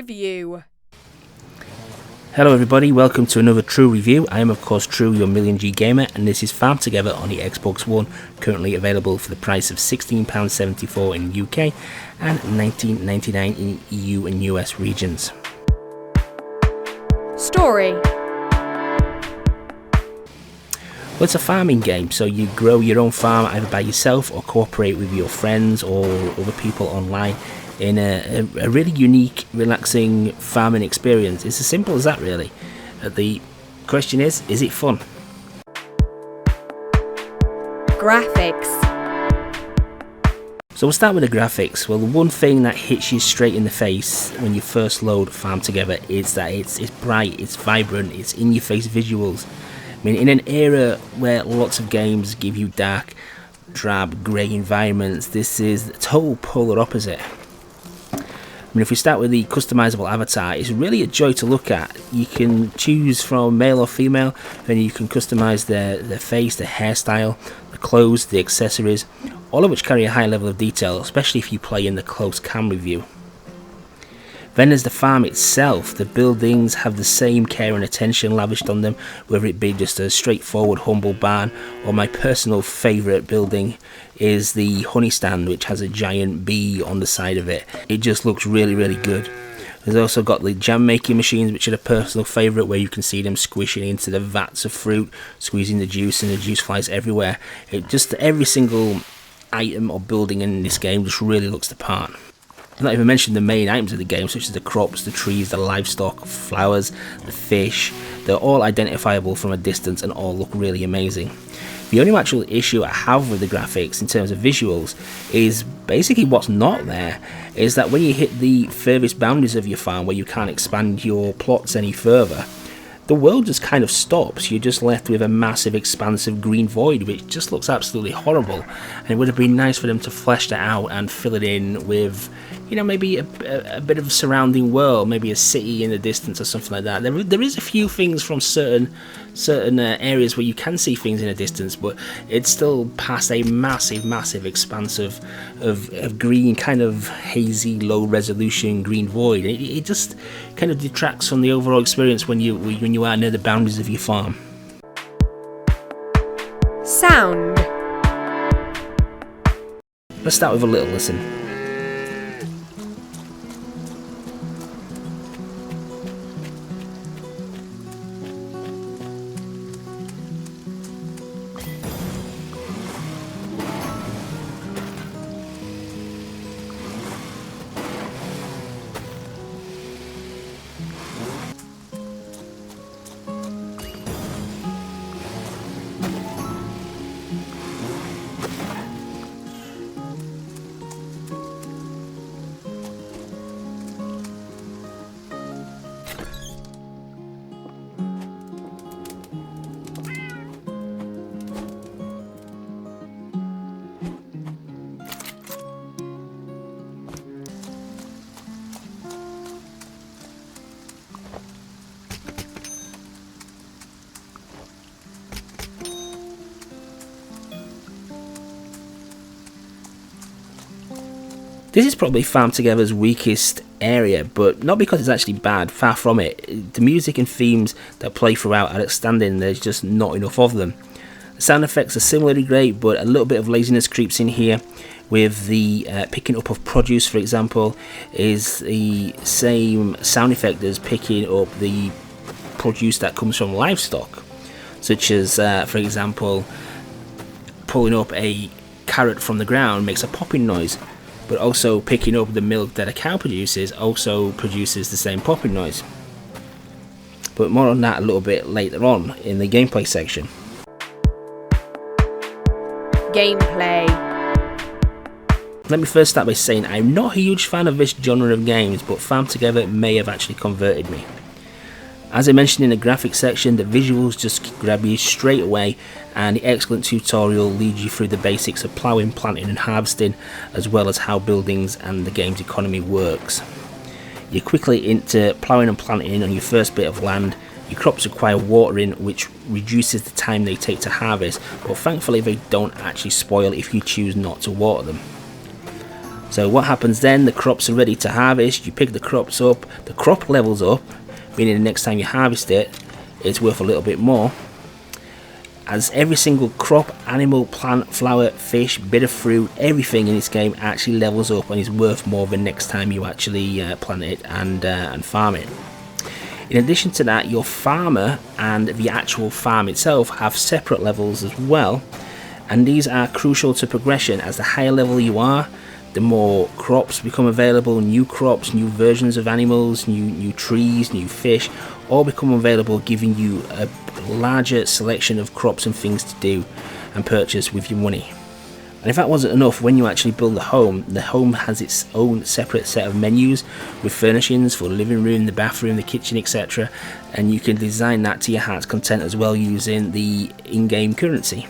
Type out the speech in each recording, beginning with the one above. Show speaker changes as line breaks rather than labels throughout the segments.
Review.
Hello everybody, welcome to another True Review. I am of course True, your Million G gamer, and this is Farm Together on the Xbox One, currently available for the price of £16.74 in UK and $19.99 in EU and US regions.
Story.
Well, it's a farming game, so you grow your own farm either by yourself or cooperate with your friends or other people online in a really unique, relaxing farming experience. It's as simple as that, really. The question is it fun?
Graphics.
So we'll start with the graphics. Well, the one thing that hits you straight in the face when you first load Farm Together is that it's bright, it's vibrant, it's in-your-face visuals. I mean, in an era where lots of games give you dark, drab, grey environments, this is the total polar opposite. I mean, if we start with the customizable avatar, it's really a joy to look at. You can choose from male or female, then you can customize their face, their hairstyle, the clothes, the accessories, all of which carry a high level of detail, especially if you play in the close camera view. Then there's the farm itself. The buildings have the same care and attention lavished on them, whether it be just a straightforward humble barn, or my personal favourite building is the honey stand, which has a giant bee on the side of it. It just looks really, really good. There's also got the jam making machines, which are a personal favourite, where you can see them squishing into the vats of fruit, squeezing the juice, and the juice flies everywhere. Every single item or building in this game just really looks the part. I've not even mentioned the main items of the game, such as the crops, the trees, the livestock, flowers, the fish. They're all identifiable from a distance and all look really amazing. The only actual issue I have with the graphics in terms of visuals is basically what's not there, is that when you hit the furthest boundaries of your farm where you can't expand your plots any further, the world just kind of stops. You're just left with a massive expansive green void, which just looks absolutely horrible. And it would have been nice for them to flesh that out and fill it in with, you know, maybe a bit of surrounding world, maybe a city in the distance or something like that. There is a few things from certain areas where you can see things in the distance, but it's still past a massive expanse of green, kind of hazy, low resolution green void. It just kind of detracts from the overall experience when you are near the boundaries of your farm.
Sound.
Let's start with a little listen. This is probably Farm Together's weakest area, but not because it's actually bad, far from it. The music and themes that play throughout are outstanding, there's just not enough of them. The sound effects are similarly great, but a little bit of laziness creeps in here, with the picking up of produce, for example, is the same sound effect as picking up the produce that comes from livestock, such as, for example, pulling up a carrot from the ground makes a popping noise. But also picking up the milk that a cow produces also produces the same popping noise. But more on that a little bit later on in the gameplay section.
Gameplay.
Let me first start by saying I'm not a huge fan of this genre of games, but Farm Together may have actually converted me. As I mentioned in the graphics section, the visuals just grab you straight away, and the excellent tutorial leads you through the basics of ploughing, planting and harvesting, as well as how buildings and the game's economy works. You're quickly into ploughing and planting on your first bit of land. Your crops require watering, which reduces the time they take to harvest, but thankfully they don't actually spoil if you choose not to water them. So what happens then? The crops are ready to harvest. You pick the crops up. The crop levels up, meaning the next time you harvest it, it's worth a little bit more. As every single crop, animal, plant, flower, fish, bit of fruit, everything in this game actually levels up and is worth more the next time you actually plant it and farm it. In addition to that, your farmer and the actual farm itself have separate levels as well, and these are crucial to progression. As the higher level you are, the more crops become available, new crops, new versions of animals, new trees, new fish, all become available, giving you a larger selection of crops and things to do and purchase with your money. And if that wasn't enough, when you actually build the home has its own separate set of menus with furnishings for the living room, the bathroom, the kitchen, etc. And you can design that to your heart's content as well using the in-game currency.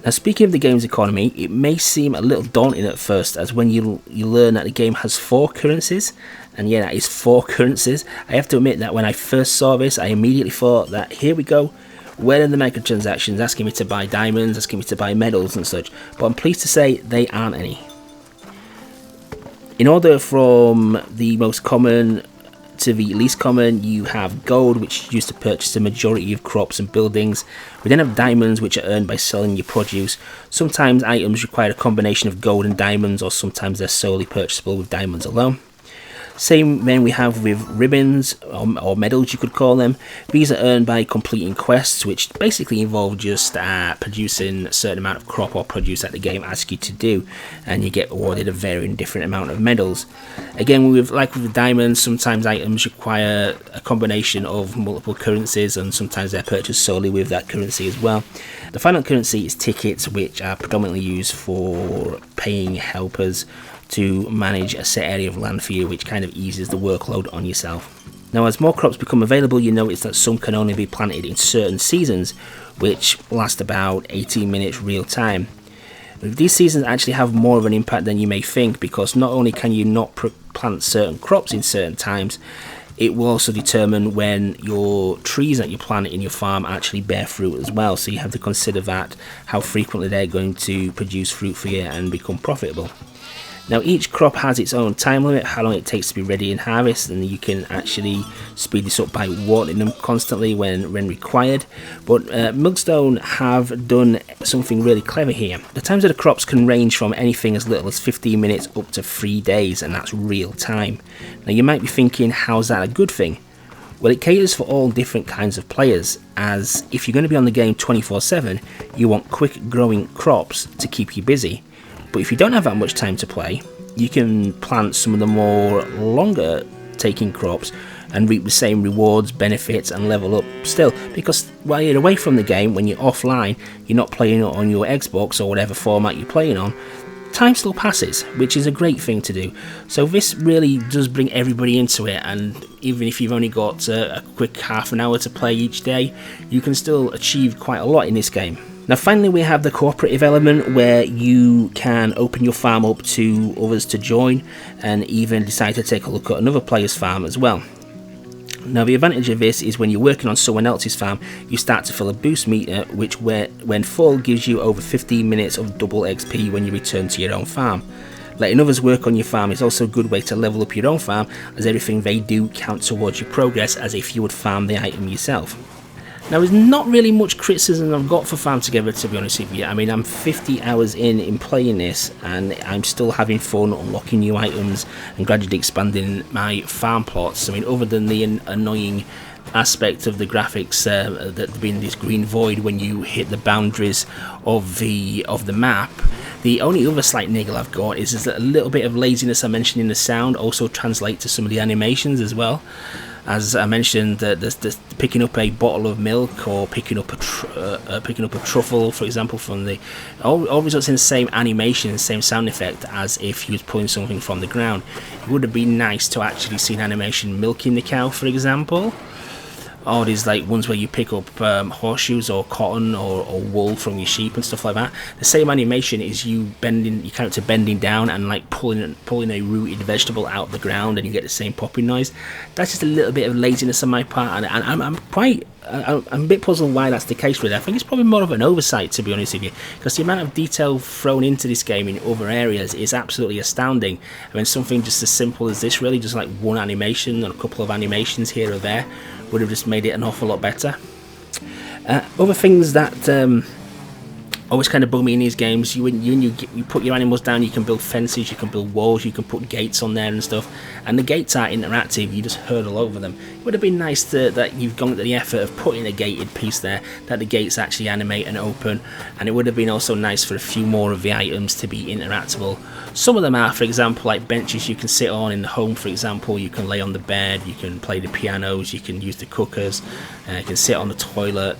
Now, speaking of the game's economy, it may seem a little daunting at first, as when you learn that the game has 4 currencies, and yeah, that is 4 currencies. I have to admit that when I first saw this, I immediately thought that here we go, where are the microtransactions asking me to buy diamonds, asking me to buy medals and such, but I'm pleased to say they aren't any. In order from the most common to the least common, you have gold, which is used to purchase the majority of crops and buildings. We then have diamonds, which are earned by selling your produce. Sometimes items require a combination of gold and diamonds, or sometimes they're solely purchasable with diamonds alone. Same then we have with ribbons, or medals you could call them. These are earned by completing quests, which basically involve just producing a certain amount of crop or produce that the game asks you to do, and you get awarded a varying different amount of medals. Again, like with the diamonds, sometimes items require a combination of multiple currencies, and sometimes they're purchased solely with that currency as well. The final currency is tickets, which are predominantly used for paying helpers to manage a set area of land for you, which kind of eases the workload on yourself. Now, as more crops become available, you notice that some can only be planted in certain seasons, which last about 18 minutes real time. These seasons actually have more of an impact than you may think, because not only can you not plant certain crops in certain times, it will also determine when your trees that you plant in your farm actually bear fruit as well. So you have to consider that, how frequently they're going to produce fruit for you and become profitable. Now, each crop has its own time limit, how long it takes to be ready and harvest, and you can actually speed this up by watering them constantly when required. But Milkstone have done something really clever here. The times of the crops can range from anything as little as 15 minutes up to 3 days, and that's real time. Now, you might be thinking, how's that a good thing? Well, it caters for all different kinds of players, as if you're going to be on the game 24/7, you want quick growing crops to keep you busy. But if you don't have that much time to play, you can plant some of the more longer taking crops and reap the same rewards, benefits and level up still, because while you're away from the game, when you're offline, you're not playing it on your Xbox or whatever format you're playing on, time still passes, which is a great thing to do. So this really does bring everybody into it, and even if you've only got a quick half an hour to play each day, you can still achieve quite a lot in this game. Now, finally, we have the cooperative element, where you can open your farm up to others to join, and even decide to take a look at another player's farm as well. Now, the advantage of this is when you're working on someone else's farm, you start to fill a boost meter, which when full gives you over 15 minutes of double XP when you return to your own farm. Letting others work on your farm is also a good way to level up your own farm, as everything they do counts towards your progress as if you would farm the item yourself. Now, there's not really much criticism I've got for Farm Together, to be honest with you. I mean, I'm 50 hours in playing this, and I'm still having fun unlocking new items and gradually expanding my farm plots. I mean, other than the annoying aspect of the graphics that being this green void when you hit the boundaries of the map, the only other slight niggle I've got is that a little bit of laziness I mentioned in the sound also translates to some of the animations as well. As I mentioned, the picking up a bottle of milk or picking up a truffle, for example, from the all results in the same animation, the same sound effect as if you was pulling something from the ground. It would have been nice to actually see an animation milking the cow, for example. Or these like ones where you pick up horseshoes or cotton or wool from your sheep and stuff like that. The same animation is you bending your character bending down and like pulling a rooted vegetable out of the ground, and you get the same popping noise. That's just a little bit of laziness on my part, and I'm quite I'm a bit puzzled why that's the case with it. I think it's probably more of an oversight, to be honest with you, because the amount of detail thrown into this game in other areas is absolutely astounding. I mean, something just as simple as this, really, just like one animation and a couple of animations here or there, would have just made it an awful lot better. Other things that always kind of bug me in these games, you put your animals down, you can build fences, you can build walls, you can put gates on there and stuff, and the gates are interactive, you just hurdle over them. It would have been nice that you've gone to the effort of putting a gated piece there, that the gates actually animate and open, and it would have been also nice for a few more of the items to be interactable. Some of them are, for example, like benches you can sit on in the home, for example, you can lay on the bed, you can play the pianos, you can use the cookers, you can sit on the toilet,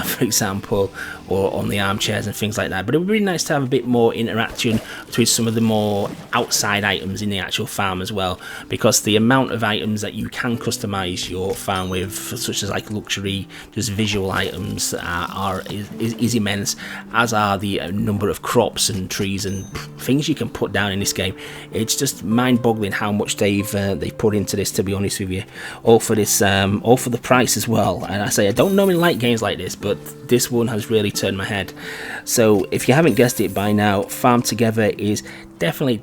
for example, or on the armchairs and things like that. But it would be really nice to have a bit more interaction between some of the more outside items in the actual farm as well, because the amount of items that you can customize your farm with, such as like luxury, just visual items, is immense, as are the number of crops and trees and things you can put down in this game. It's just mind-boggling how much they've put into this, to be honest with you, all for this, all for the price as well. And I say I don't normally like games like this, but this one has really turned my head. So if you haven't guessed it by now, Farm Together is definitely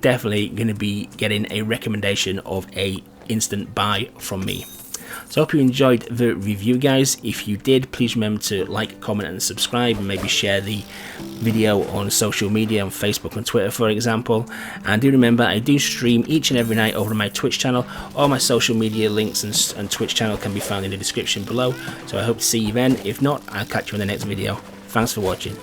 going to be getting a recommendation of a instant buy from me. So I hope you enjoyed the review, guys. If you did, please remember to like, comment and subscribe, and maybe share the video on social media, on Facebook and Twitter, for example. And do remember, I do stream each and every night over on my Twitch channel. All my social media links and Twitch channel can be found in the description below. So I hope to see you then. If not, I'll catch you in the next video. Thanks for watching.